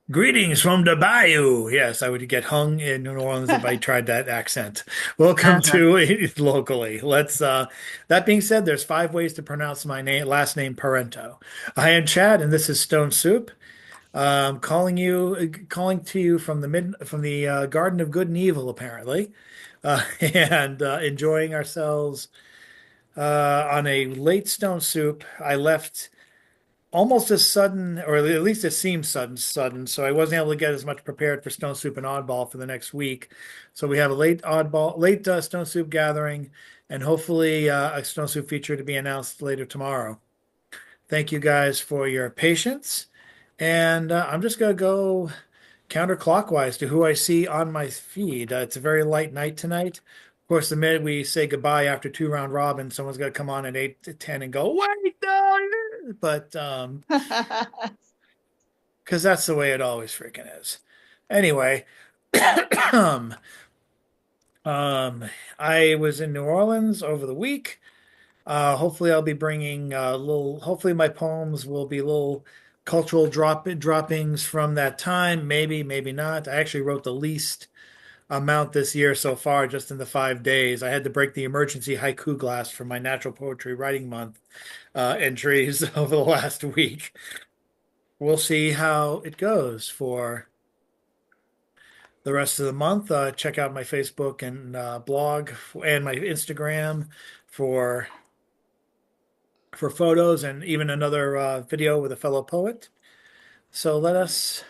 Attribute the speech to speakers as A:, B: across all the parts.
A: Greetings from the bayou. Yes, I would get hung in New Orleans if I tried that accent. Welcome
B: Uh-huh.
A: to locally. That being said, there's five ways to pronounce my last name Parento. I am Chad and this is Stone Soup. Calling to you from the Garden of Good and Evil, apparently, and enjoying ourselves on a late Stone Soup. I left almost as sudden, or at least it seems sudden. So I wasn't able to get as much prepared for Stone Soup and Oddball for the next week. So we have a late Stone Soup gathering, and hopefully a Stone Soup feature to be announced later tomorrow. Thank you guys for your patience, and I'm just gonna go counterclockwise to who I see on my feed. It's a very light night tonight. Of course, the minute we say goodbye after two round robin, someone's going to come on at 8 to 10 and go, wait, no. But because that's the way it always freaking is. Anyway, um, I was in New Orleans over the week. Hopefully, I'll be bringing hopefully, my poems will be little cultural droppings from that time. Maybe, maybe not. I actually wrote the least amount this year so far, just in the 5 days. I had to break the emergency haiku glass for my Natural Poetry Writing Month entries over the last week. We'll see how it goes for the rest of the month. Check out my Facebook and blog and my Instagram for photos and even another video with a fellow poet. So let us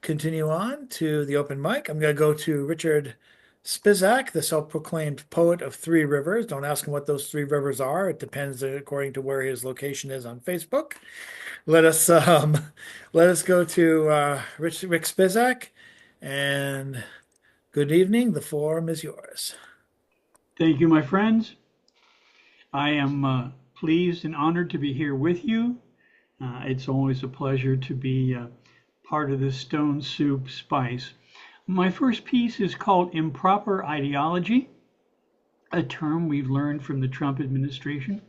A: continue on to the open mic. I'm going to go to Richard Spizak, the self-proclaimed poet of Three Rivers. Don't ask him what those three rivers are. It depends according to where his location is on Facebook. Let us let us go to Rick Spizak, and good evening. The forum is yours.
B: Thank you, my friends. I am pleased and honored to be here with you. It's always a pleasure to be part of this Stone Soup Spice. My first piece is called Improper Ideology, a term we've learned from the Trump administration.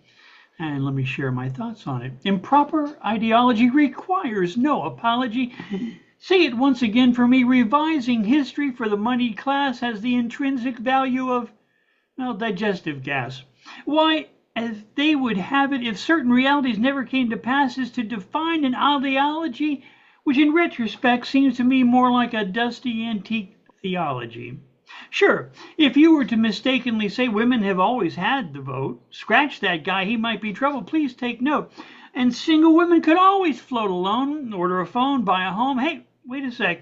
B: And let me share my thoughts on it. Improper ideology requires no apology. Say it once again for me. Revising history for the moneyed class has the intrinsic value of, well, digestive gas. Why, as they would have it, if certain realities never came to pass, is to define an ideology which in retrospect seems to me more like a dusty antique theology. Sure, if you were to mistakenly say women have always had the vote, scratch that guy, he might be trouble. Please take note. And single women could always float alone, order a phone, buy a home. Hey, wait a sec.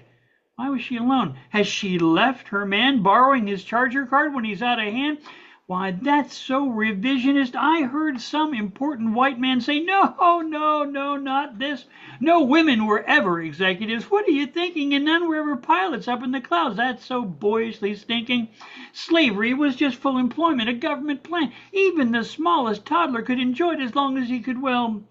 B: Why was she alone? Has she left her man borrowing his charger card when he's out of hand? Why, that's so revisionist. I heard some important white man say, no, no, no, not this. No women were ever executives. What are you thinking? And none were ever pilots up in the clouds. That's so boyishly stinking. Slavery was just full employment, a government plan. Even the smallest toddler could enjoy it as long as he could, well,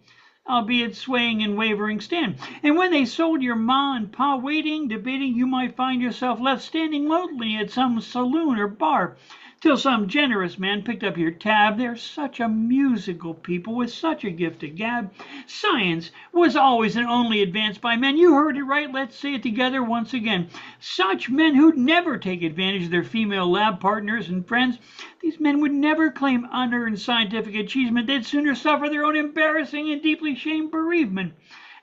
B: albeit swaying and wavering stand. And when they sold your ma and pa waiting, debating, you might find yourself left standing lonely at some saloon or bar till some generous man picked up your tab. They're such a musical people with such a gift of gab. Science was always and only advanced by men. You heard it right. Let's say it together once again. Such men who'd never take advantage of their female lab partners and friends. These men would never claim unearned scientific achievement. They'd sooner suffer their own embarrassing and deeply shamed bereavement.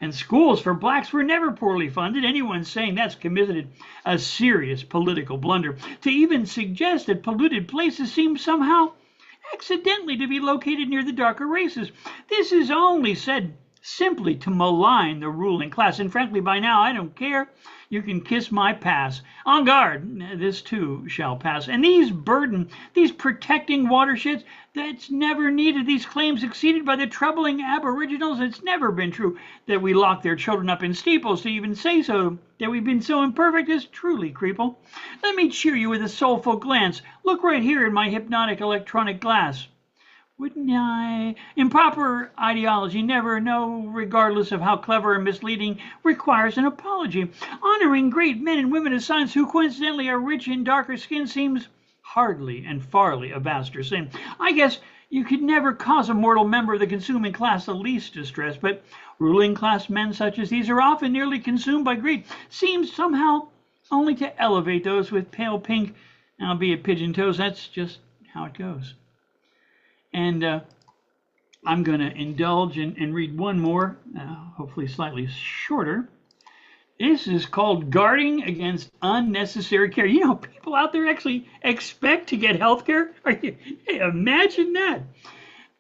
B: And schools for blacks were never poorly funded. Anyone saying that's committed a serious political blunder. To even suggest that polluted places seem somehow accidentally to be located near the darker races. This is only said simply to malign the ruling class. And frankly, by now, I don't care. You can kiss my pass. En garde, this too shall pass. And these protecting watersheds, that's never needed. These claims exceeded by the troubling aboriginals. It's never been true that we lock their children up in steeples. To even say so, that we've been so imperfect, is truly creeple. Let me cheer you with a soulful glance. Look right here in my hypnotic electronic glass. Wouldn't I? Improper ideology, never, no, regardless of how clever or misleading, requires an apology. Honoring great men and women of science who coincidentally are rich in darker skin seems hardly and farly a vaster sin. I guess you could never cause a mortal member of the consuming class the least distress, but Ruling class men such as these are often nearly consumed by greed, seems somehow only to elevate those with pale pink, albeit pigeon toes. That's just how it goes. And I'm going to indulge and read one more, hopefully slightly shorter. This is called Guarding Against Unnecessary Care. You know, people out there actually expect to get health care. Imagine that.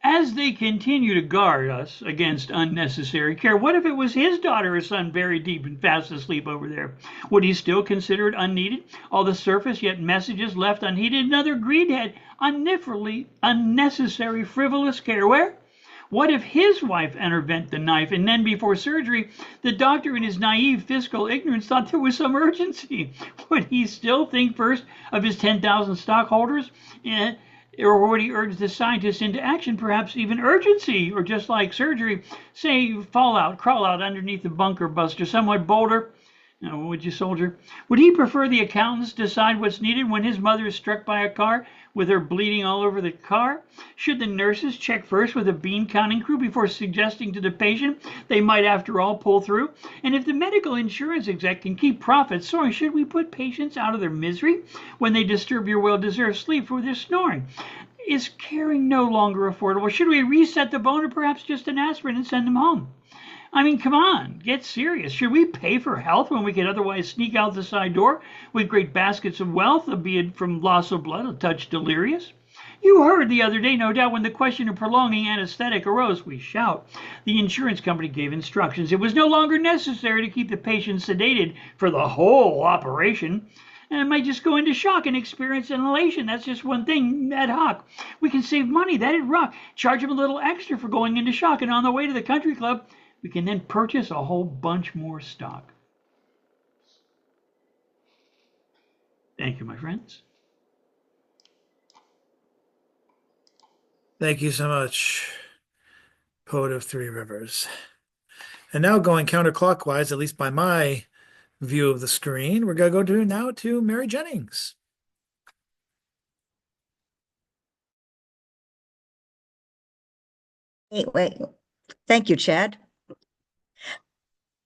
B: As they continue to guard us against unnecessary care, what if it was his daughter or son buried deep and fast asleep over there? Would he still consider it unneeded? All the surface yet messages left unheeded? Another greedhead, unnecessary, frivolous care. Where? What if his wife intervened the knife and then before surgery, the doctor in his naive fiscal ignorance thought there was some urgency? Would he still think first of his 10,000 stockholders? Or would he urge the scientists into action, perhaps even urgency, or just like surgery, say fall out, crawl out underneath the bunker buster, somewhat bolder? Would you, soldier? Would he prefer the accountants decide what's needed when his mother is struck by a car with her bleeding all over the car? Should the nurses check first with a bean counting crew before suggesting to the patient they might after all pull through? And if the medical insurance exec can keep profits soaring, should we put patients out of their misery when they disturb your well-deserved sleep for their snoring? Is caring no longer affordable? Should we reset the bone or perhaps just an aspirin and send them home? I mean, come on, get serious. Should we pay for health when we could otherwise sneak out the side door with great baskets of wealth, albeit from loss of blood, a touch delirious? You heard the other day, no doubt, when the question of prolonging anesthetic arose, we shout. The insurance company gave instructions. It was no longer necessary to keep the patient sedated for the whole operation. And it might just go into shock and experience an elation. That's just one thing, ad hoc. We can save money, that'd rock. Charge them a little extra for going into shock, and on the way to the country club, we can then purchase a whole bunch more stock. Thank you, my friends.
A: Thank you so much, Poet of Three Rivers. And now going counterclockwise, at least by my view of the screen, we're going to go now to Mary Jennings.
C: Wait. Thank you, Chad.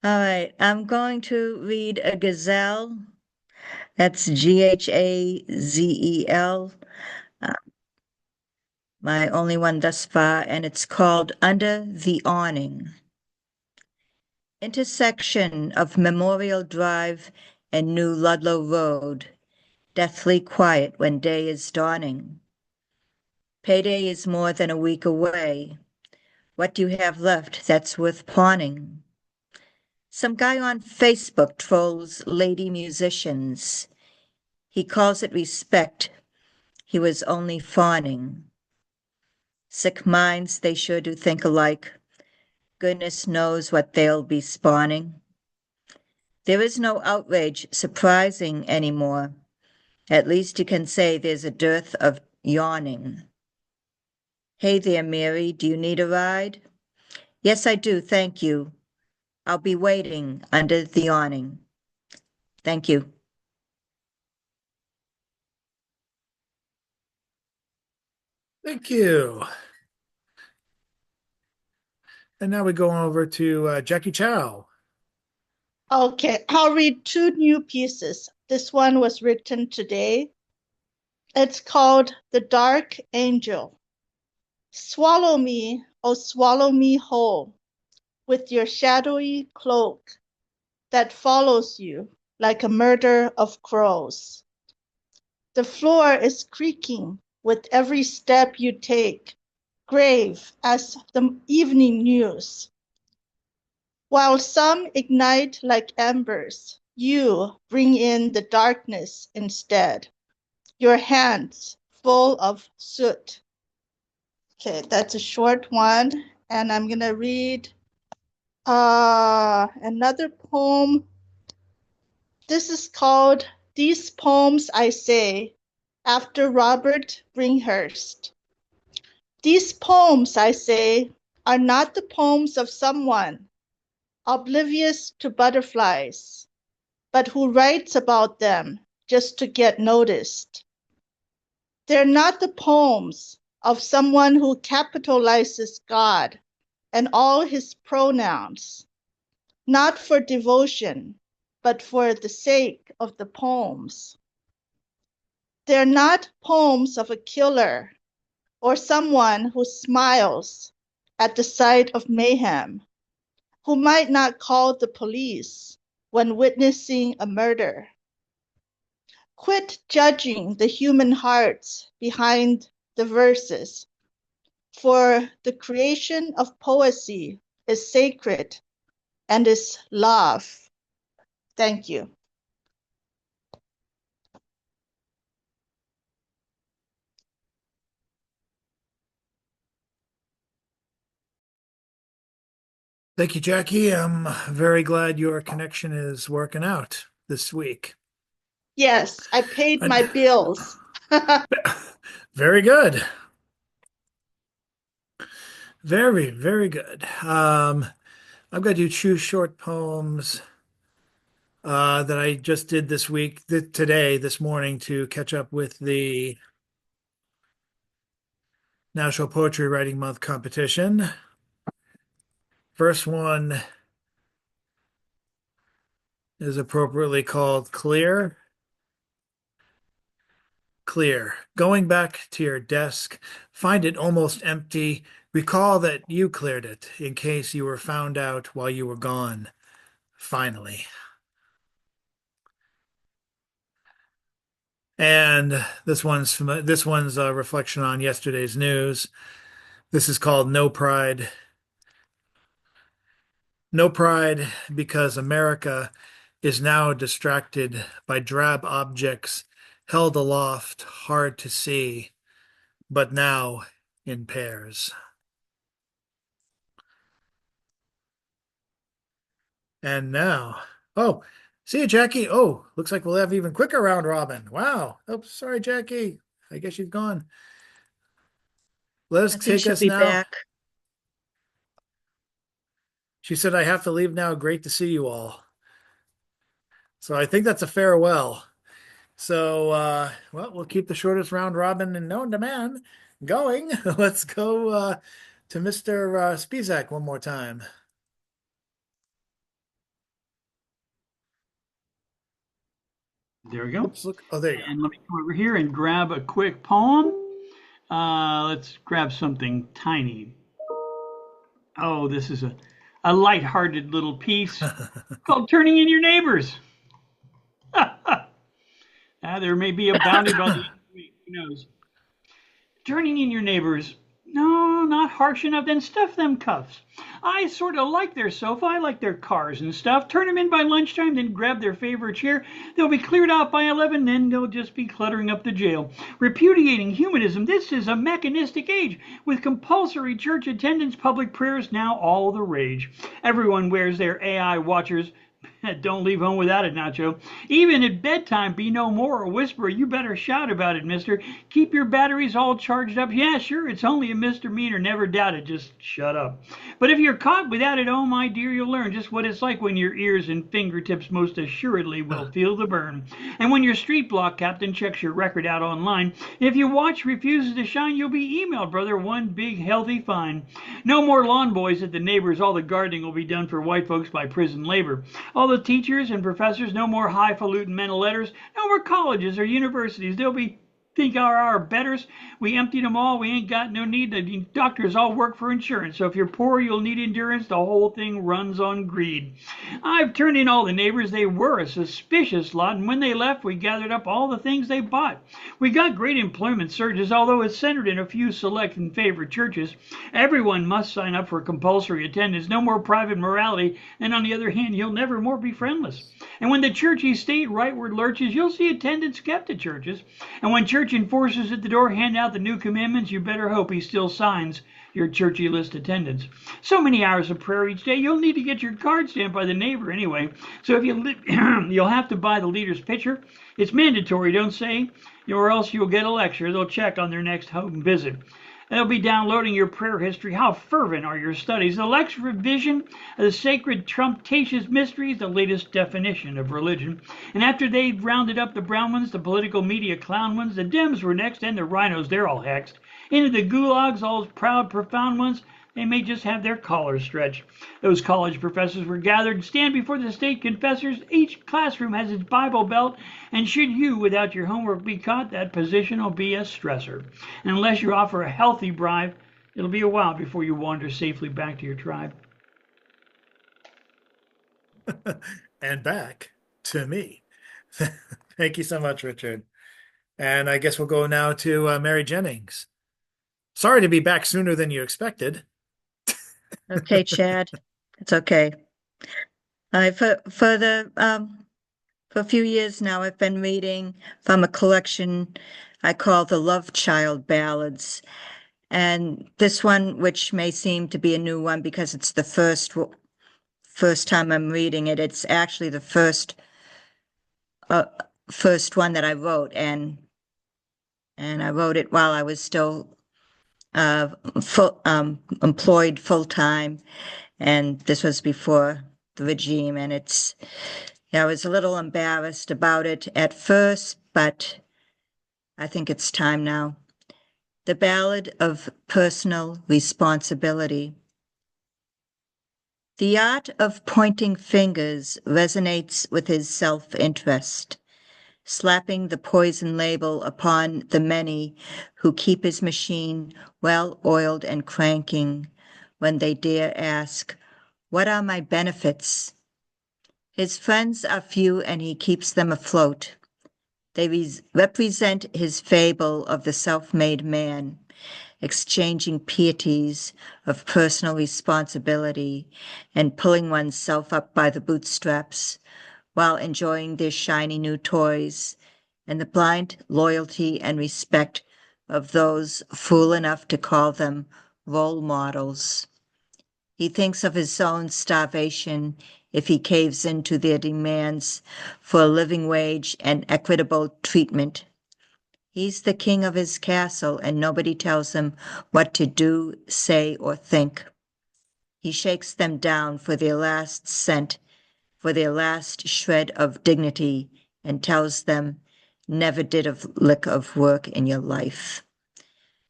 C: All right, I'm going to read a gazelle. That's Ghazel. My only one thus far, and it's called Under the Awning. Intersection of Memorial Drive and New Ludlow Road, deathly quiet when day is dawning. Payday is more than a week away. What do you have left that's worth pawning? Some guy on Facebook trolls lady musicians. He calls it respect. He was only fawning. Sick minds, they sure do think alike. Goodness knows what they'll be spawning. There is no outrage surprising anymore. At least you can say there's a dearth of yawning. Hey there, Mary, do you need a ride? Yes, I do, thank you. I'll be waiting under the awning. Thank you.
A: Thank you. And now we go over to Jackie Chow.
D: Okay, I'll read two new pieces. This one was written today. It's called The Dark Angel. Swallow me, oh swallow me whole, with your shadowy cloak that follows you like a murder of crows. The floor is creaking with every step you take, grave as the evening news. While some ignite like embers, you bring in the darkness instead, your hands full of soot. Okay, that's a short one, and I'm gonna read another poem. This is called These Poems I Say, after Robert Bringhurst. These poems, I say, are not the poems of someone oblivious to butterflies, but who writes about them just to get noticed. They're not the poems of someone who capitalizes God and all his pronouns, not for devotion, but for the sake of the poems. They're not poems of a killer or someone who smiles at the sight of mayhem, who might not call the police when witnessing a murder. Quit judging the human hearts behind the verses, for the creation of poesy is sacred and is love. Thank you.
A: Thank you, Jackie. I'm very glad your connection is working out this week.
D: Yes, I paid my bills.
A: Very good. Very, very good. I've got to do two short poems that I just did this week, this morning, to catch up with the National Poetry Writing Month competition. First one is appropriately called Clear. Clear. Going back to your desk, find it almost empty. Recall that you cleared it in case you were found out while you were gone. Finally. And this one's a reflection on yesterday's news. This is called No Pride. No pride because America is now distracted by drab objects held aloft, hard to see, but now in pairs. And now, oh, see you, Jackie. Oh, looks like we'll have even quicker round robin. Wow. Oh, sorry, Jackie. I guess she's gone. Let us
C: I think
A: take
C: she'll
A: us
C: be
A: now.
C: back.
A: She said, I have to leave now. Great to see you all. So I think that's a farewell. So, well, we'll keep the shortest round robin and known to man going. Let's go to Mr. Spizak one more time.
B: There we go.
A: Oops, look. Oh, there you go.
B: And let me come over here and grab a quick poem. Let's grab something tiny. Oh, this is a lighthearted little piece called Turning in Your Neighbors. There may be a bounty by the end of the week. Who knows? Turning in your neighbors. No, not harsh enough. Then stuff them cuffs. I sort of like their sofa. I like their cars and stuff. Turn them in by lunchtime, then grab their favorite chair. They'll be cleared out by 11, then they'll just be cluttering up the jail. Repudiating humanism. This is a mechanistic age with compulsory church attendance, public prayers now all the rage. Everyone wears their AI watchers. Don't leave home without it, Nacho. Even at bedtime, be no more a whisperer. You better shout about it, mister. Keep your batteries all charged up. Yeah, sure, it's only a misdemeanor. Never doubt it. Just shut up. But if you're caught without it, oh, my dear, you'll learn just what it's like when your ears and fingertips most assuredly will feel the burn. And when your street block captain checks your record out online, if your watch refuses to shine, you'll be emailed, brother. One big, healthy fine. No more lawn boys at the neighbors. All the gardening will be done for white folks by prison labor. All the teachers and professors, no more highfalutin mental letters, no more colleges or universities. They'll be think our betters. We emptied them all. We ain't got no need. The doctors all work for insurance. So if you're poor, you'll need endurance. The whole thing runs on greed. I've turned in all the neighbors. They were a suspicious lot. And when they left, we gathered up all the things they bought. We got great employment surges, although it's centered in a few select and favored churches. Everyone must sign up for compulsory attendance. No more private morality. And on the other hand, you'll never more be friendless. And when the churchy state rightward lurches, you'll see attendance kept at churches. And when church enforcers at the door hand out the new commandments, you better hope he still signs your churchy list attendance. So many hours of prayer each day, you'll need to get your card stamped by the neighbor anyway. So if you'll have to buy the leader's picture. It's mandatory, don't say, or else you'll get a lecture. They'll check on their next home visit. They'll be downloading your prayer history. How fervent are your studies? The lecture revision of the sacred trumptatious mysteries, the latest definition of religion. And after they've rounded up the brown ones, the political media clown ones, the Dems were next, and the rhinos, they're all hexed. Into the gulags, all those proud, profound ones, they may just have their collars stretched. Those college professors were gathered to stand before the state confessors. Each classroom has its Bible belt, and should you, without your homework, be caught, that position will be a stressor. And unless you offer a healthy bribe, it'll be a while before you wander safely back to your tribe.
A: And back to me. Thank you so much, Richard. And I guess we'll go now to Mary Jennings. Sorry to be back sooner than you expected.
C: Okay, Chad, it's okay. For a few years now, I've been reading from a collection I call the Love Child Ballads. And this one, which may seem to be a new one because it's the first time I'm reading it, it's actually the first one that I wrote, and I wrote it while I was still employed full time, and this was before the regime, and I was a little embarrassed about it at first, but I think it's time now. The Ballad of Personal Responsibility. The art of pointing fingers resonates with his self-interest, slapping the poison label upon the many who keep his machine well-oiled and cranking when they dare ask, "What are my benefits?" His friends are few and he keeps them afloat. They represent his fable of the self-made man, exchanging pieties of personal responsibility and pulling oneself up by the bootstraps while enjoying their shiny new toys and the blind loyalty and respect of those fool enough to call them role models. He thinks of his own starvation if he caves into their demands for a living wage and equitable treatment. He's the king of his castle, and nobody tells him what to do, say, or think. He shakes them down for their last cent, for their last shred of dignity, and tells them, "Never did a lick of work in your life."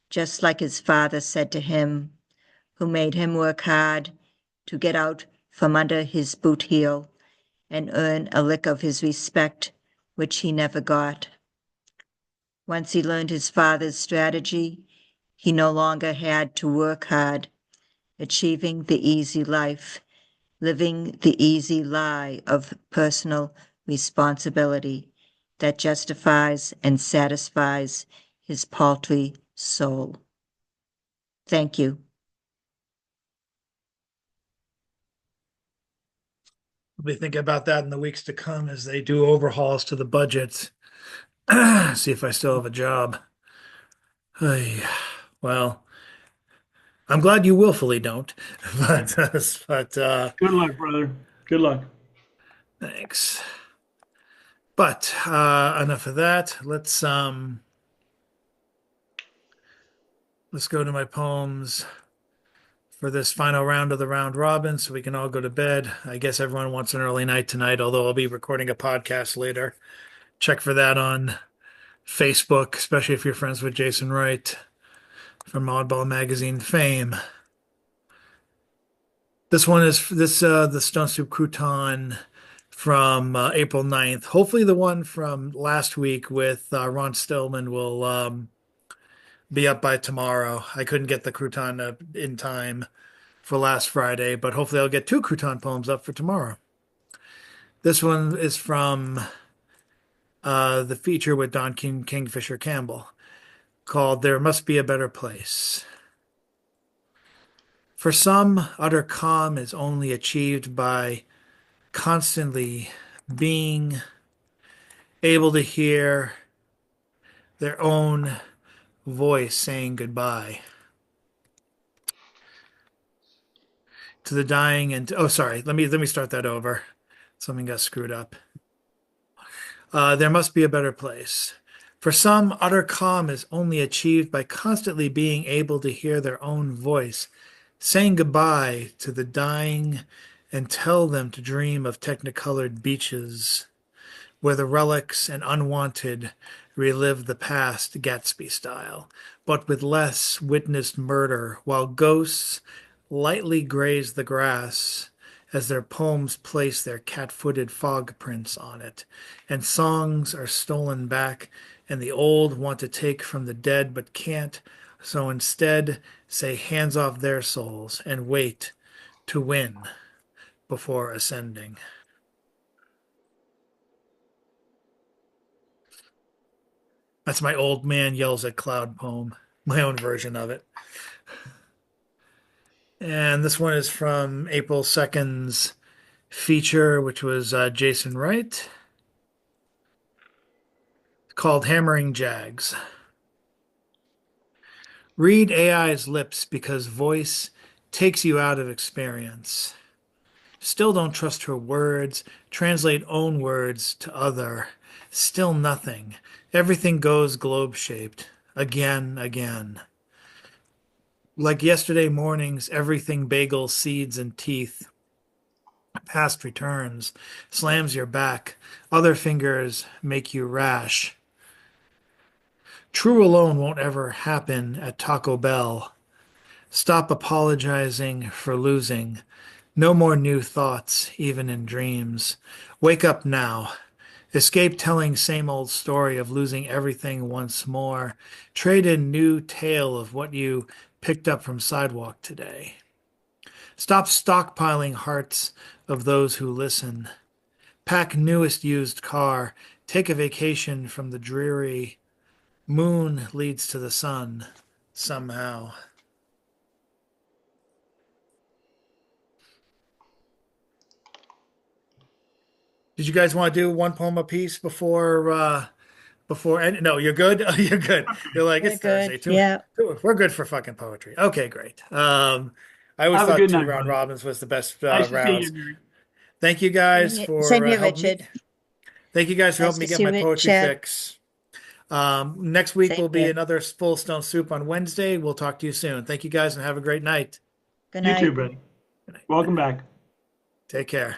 C: Just like his father said to him, who made him work hard to get out from under his boot heel and earn a lick of his respect, which he never got. Once he learned his father's strategy, he no longer had to work hard, achieving the easy life, living the easy lie of personal responsibility that justifies and satisfies his paltry soul. Thank you.
A: We'll be thinking about that in the weeks to come as they do overhauls to the budget. See if I still have a job. Ay, well, I'm glad you willfully don't, but
B: Good luck, brother. Good luck.
A: thanks. But enough of that. Let's go to my poems for this final round of the round robin so we can all go to bed. I guess everyone wants an early night tonight, although I'll be recording a podcast later. Check for that on Facebook, especially if you're friends with Jason Wright from Oddball Magazine fame. This one is the Stone Soup Crouton from April 9th. Hopefully the one from last week with Ron Stillman will be up by tomorrow. I couldn't get the crouton up in time for last Friday, but hopefully I'll get 2 crouton poems up for tomorrow. This one is from the feature with Don Kingfisher Campbell called There Must Be a Better Place. For some, utter calm is only achieved by constantly being able to hear their own voice saying goodbye to the dying and sorry, let me start that over. Something got screwed up. There must be a better place. For some, utter calm is only achieved by constantly being able to hear their own voice saying goodbye to the dying and tell them to dream of technicolored beaches where the relics and unwanted relive the past Gatsby style, but with less witnessed murder, while ghosts lightly graze the grass as their poems place their cat-footed fog prints on it, and songs are stolen back, and the old want to take from the dead but can't, so instead say hands off their souls and wait to win before ascending. That's my old man yells at cloud poem, my own version of it. And this one is from April 2nd's feature, which was Jason Wright, called Hammering Jags. Read AI's lips because voice takes you out of experience. Still don't trust her words, translate own words to other. Still nothing. Everything goes globe-shaped. Again. Like yesterday morning's everything bagel seeds and teeth. Past returns, slams your back. Other fingers make you rash. True alone won't ever happen at Taco Bell. Stop apologizing for losing. No more new thoughts, even in dreams. Wake up now. Escape telling same old story of losing everything once more. Trade in new tale of what you picked up from sidewalk today. Stop stockpiling hearts of those who listen. Pack newest used car. Take a vacation from the dreary. Moon leads to the sun somehow. Did you guys want to do one poem apiece before and no, you're good. You're good. You're like
C: We're
A: it's Thursday
C: good.
A: too.
C: Yeah.
A: We're good for fucking poetry. Okay, great. I always
B: Have a
A: thought
B: good
A: two
B: night,
A: round
B: buddy.
A: robins was the best
B: Nice to see
A: rounds.
B: you, Mary.
A: Thank you guys
C: Same
A: for
C: here,
A: helping me.
C: Richard.
A: Thank you guys for
C: Nice
A: helping me
C: to
A: get
C: see
A: my poetry
C: Richard.
A: fix. Next week
C: Same
A: will be
C: here.
A: another full stone soup on Wednesday. We'll talk to you soon. Thank you guys and have a great night.
C: Good
B: You too,
C: night.
B: buddy. Welcome back.
A: Take care.